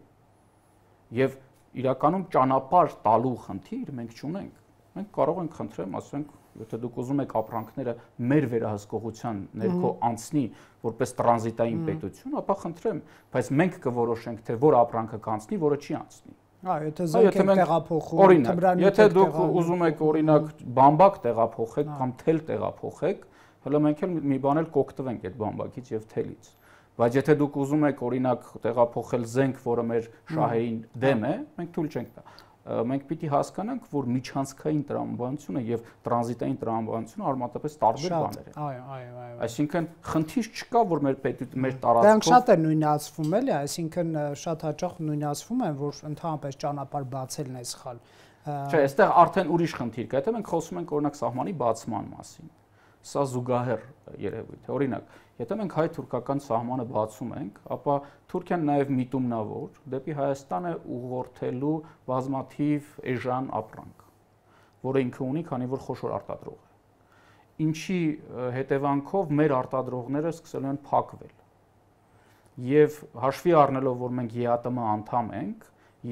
եւ իրականում ճանապարհ տալու խնդիր մենք չունենք։ Մենք կարող ենք խնդրեմ, ասենք, եթե դուք ուզում եք ապրանքները մեր վերահսկողության ներքո անցնի որպես տրանզիտային պետություն, ապա խնդրեմ, բայց մենք կորոշենք թե որ ապրանքը կանցնի, որը չի անցնի։ Եթե զենք եք տեղափոխում, օրինակ, եթե դուք ուզում եք օրինակ բամբակ տեղափոխեք կամ թել տեղափոխեք, հələ մենք էլ մի բան էլ կօգտվենք այդ բամբակից եւ թելից։ Բայց եթե դուք ուզում եք օրինակ տեղափոխել զենք, որը մեր շահերին դեմ է, մենք թույլ չենք տա։ Մենք պիտի հասկանանք, որ միջանցքային տրամաբանությունը եւ տրանզիտային տրամաբանությունը արմատապես տարբեր բաներ են։ Այո։ Այսինքն խնդիր չկա, որ մեր տարածքով դրանք շատ են նույնացվում էլի, այսինքն շատ հաճախ նույնացվում են, որ ընդհանրապես ճանապարհ բացելն է սխալ։ Չէ, այստեղ արդեն ուրիշ խնդիր կա, եթե մենք խոսում ենք օրինակ սահմանի բացման մասին։ Սա զուգահեռ երևույթ է։ Օրինակ, եթե մենք հայ-թուրքական սահմանը բացում ենք, ապա Թուրքիան նաև միտումնավոր դեպի Հայաստանը ուղղորդելու բազմաթիվ էժան ապրանք, որը ինքը ունի, քանի որ խոշոր արտադրող է։ Ինչի հետևանքով մեր արտադրողները սկսել են փակվել։ Եվ հաշվի առնելով, որ մենք ԵԱՏՄ անդամ ենք,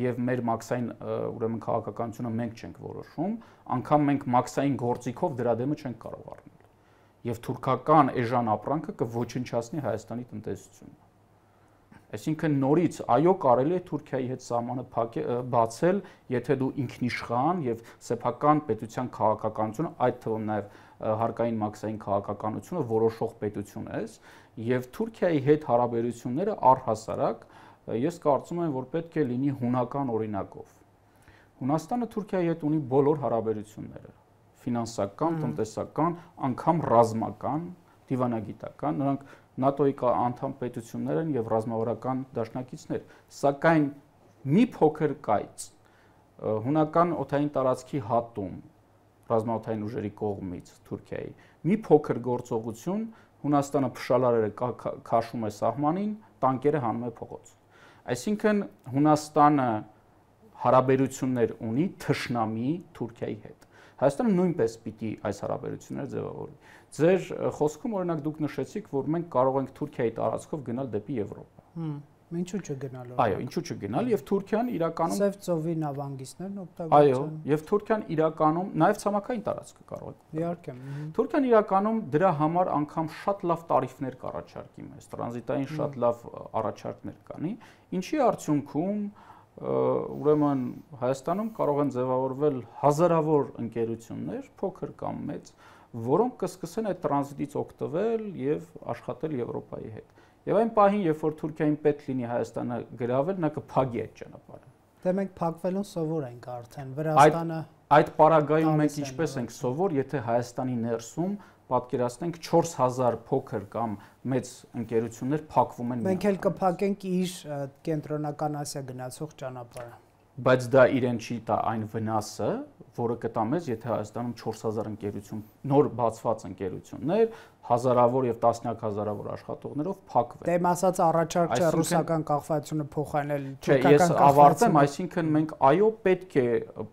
եւ մեր մաքսային ուրեմն քաղաքականությունը մենք չենք որոշում, անգամ մենք մաքսային գործիքով դրա դեմը չենք կարող առնել։ Եվ թուրքական էժան ապրանքը կոչնչացնի Հայաստանի տնտեսությունը։ Այսինքն նորից այո կարելի է Թուրքիայի հետ սահմանը բացել, եթե դու ինքնիշխան եւ սեփական պետության քաղաքականությունը, այդ թվում նաեւ հարկային մաքսային քաղաքականությունը որոշող պետություն ես, եւ Թուրքիայի հետ հարաբերությունները առհասարակ ես կարծում եմ, որ պետք է լինի հունական օրինակով։ Հունաստանը Թուրքիայի հետ ունի բոլոր հարաբերությունները՝ ֆինանսական, տնտեսական, անգամ ռազմական, դիվանագիտական, նրանք ՆԱՏՕ-ի անդամ պետություններ են եւ ռազմավարական դաշնակիցներ, սակայն մի փոքր կայծ հունական օդային տարածքի հատում ռազմաօդային ուժերի կողմից Թուրքիայի մի փոքր գործողություն Հունաստանը փշալարերը քաշում է սահմանին, տանկերը հանում է փողոց։ Այսինքն Հունաստանը հարաբերություններ ունի թշնամի Թուրքիայի հետ։ Հայաստանը նույնպես պիտի այս հարաբերությունները ձևավորի։ Ձեր խոսքում օրինակ դուք նշեցիք, որ մենք կարող ենք Թուրքիայի տարածքով գնալ դեպի Եվրոպա։ Ինչու՞ չգնալ։ Այո, ինչու՞ չգնալ եւ Թուրքիան իրականում Սև ծովի նավանգիչներն օգտագործում։ Այո, եւ Թուրքիան իրականում նաեւ ցամաքային տարածքը կարող է։ Իհարկե։ Թուրքիան իրականում դրա համար անգամ շատ լավ տարիֆներ կառաջարկի մեզ, տրանզիտային շատ լավ առաջարկներ կանի, ինչի արդյունքում ուրեմն Հայաստանում կարող են ձևավորվել հազարավոր ընկերություններ, փոքր կամ մեծ, որոնք կսկսեն այդ տրանզիտից օգտվել եւ աշխատել Եվրոպայի հետ։ Եվ այն պահին, երբ որ Թուրքիային պետք լինի Հայաստանը գրավել, նա կփակի այդ ճանապարհը։ Դե մենք փակվելուն սովոր ենք արդեն Վրաստանը։ Այդ պարագայում մենք ինչպես ենք սովոր, եթե Հայաստանի ներսում պատկերացնենք 4000 փոքր կամ մեծ ընկերություններ փակվում են։ Մենք էլ կփակենք իր կենտրոնական Ասիա գնացող ճանապարհը։ Բայց դա իրեն չի տա այն վնասը, որը կտա մեզ, եթե Հայաստանում 4000 ընկերություն, նոր բացված ընկերություններ, հազարավոր եւ տասնյակ հազարավոր աշխատողներով փակվեն։ Դե իմ ասած առաջարկ չէ ռուսական կախվածությունը փոխանել թուրքական կախվածությունը։ Ես ավարտեմ, այսինքն մենք այո պետք է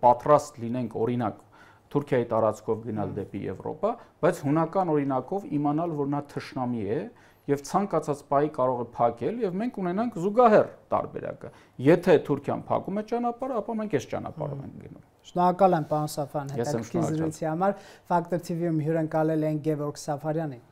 պատրաստ լինենք օրինակ Թուրքիայի տարածքով գնալ դեպի Եվրոպա, բայց հունական օրինակով իմանալ, որ նա թշնամի է եւ ցանկացած պահի կարող է փակել եւ մենք ունենանք զուգահեռ տարբերակը։ Եթե Թուրքիան փակում է ճանապարհը, ապա մենք այս ճանապարհով ենք գնում։ Շնորհակալ եմ, պարոն Սաֆարյան, հետաքրքիր զրույցի համար։ Factor TV-ում հյուրընկալել են Գևորգ Սաֆարյանին։